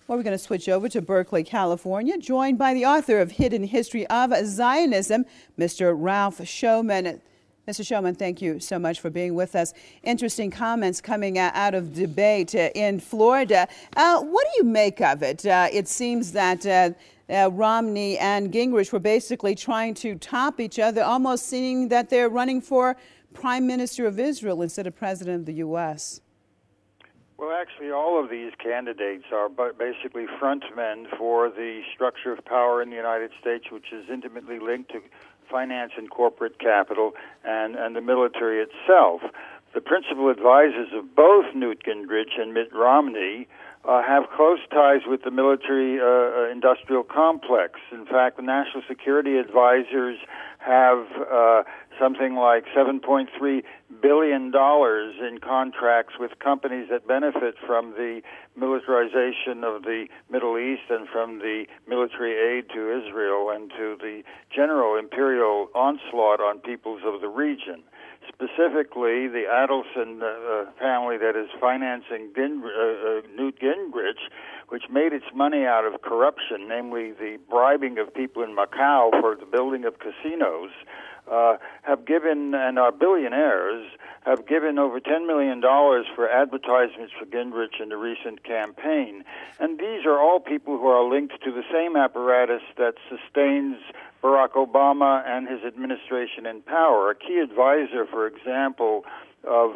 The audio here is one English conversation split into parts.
Well, we're going to switch over to Berkeley, California, joined by the author of Hidden History of Zionism, Mr. Ralph Schoenman. Mr. Schoenman, thank you so much for being with us. Interesting comments coming out of debate in Florida. What do you make of it? It seems that Romney and Gingrich were basically trying to top each other, almost seeing that they're running for Prime Minister of Israel instead of President of the U.S. Well, actually, all of these candidates are basically frontmen for the structure of power in the United States, which is intimately linked to finance and corporate capital and the military itself. The principal advisors of both Newt Gingrich and Mitt Romney have close ties with the military-industrial complex. In fact, the national security advisors have something like $7.3 billion in contracts with companies that benefit from the militarization of the Middle East and from the military aid to Israel and to the general imperial onslaught on peoples of the region. Specifically, the Adelson family that is financing Newt Gingrich, which made its money out of corruption, namely the bribing of people in Macau for the building of casinos, have given, and are billionaires, have given over $10 million for advertisements for Gingrich in the recent campaign. And these are all people who are linked to the same apparatus that sustains Barack Obama and his administration in power. A key advisor, for example, of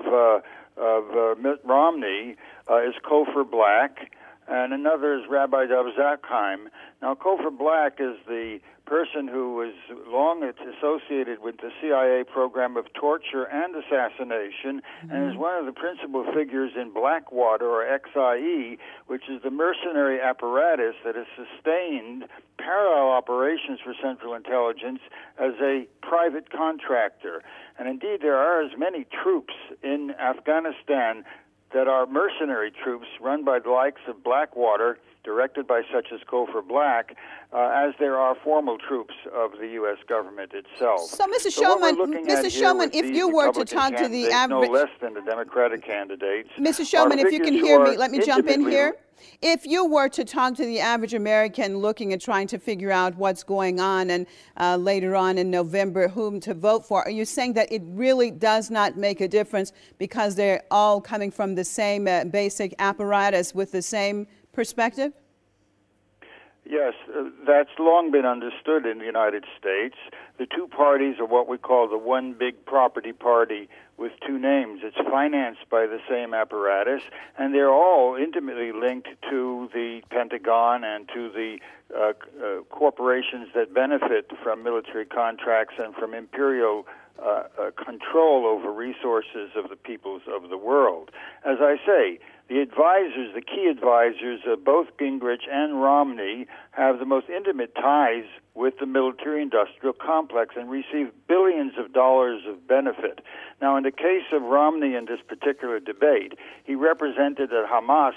Mitt Romney is Cofer Black, and another is Rabbi Dov Zakheim. Now, Cofer Black is the person who was long associated with the CIA program of torture and assassination, and is one of the principal figures in Blackwater, or XIE, which is the mercenary apparatus that has sustained parallel operations for Central Intelligence as a private contractor. And indeed, there are as many troops in Afghanistan that are mercenary troops run by the likes of Blackwater, directed by such as Cofer Black, as there are formal troops of the U.S. government itself. So, Mr. Schoenman, if you were to talk to the average... no less than the Democratic candidates... Mr. Schoenman, if you can hear me, let me jump in here. If you were to talk to the average American looking at trying to figure out what's going on and later on in November whom to vote for, are you saying that it really does not make a difference because they're all coming from the same basic apparatus with the same perspective? Yes, that's long been understood in the United States. The two parties are what we call the one big property party with two names. It's financed by the same apparatus, and they're all intimately linked to the Pentagon and to the corporations that benefit from military contracts and from imperial control over resources of the peoples of the world. As I say, the advisors, the key advisors of both Gingrich and Romney have the most intimate ties with the military-industrial complex and receive billions of dollars of benefit. Now, in the case of Romney in this particular debate, he represented that Hamas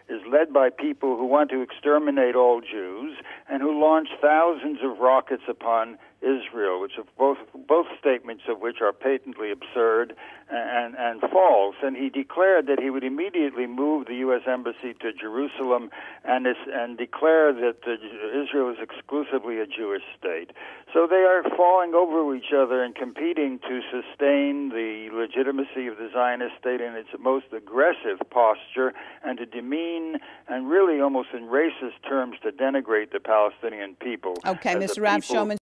is led by people who want to exterminate all Jews and who launch thousands of rockets upon Israel, which are both statements of which are patently absurd and false. And he declared that he would immediately move the U.S. Embassy to Jerusalem and declare that Israel is exclusively a Jewish state. So they are falling over each other and competing to sustain the legitimacy of the Zionist state in its most aggressive posture and to demean and really almost in racist terms to denigrate the Palestinian people. Okay, Mr. Ralph Schoenman.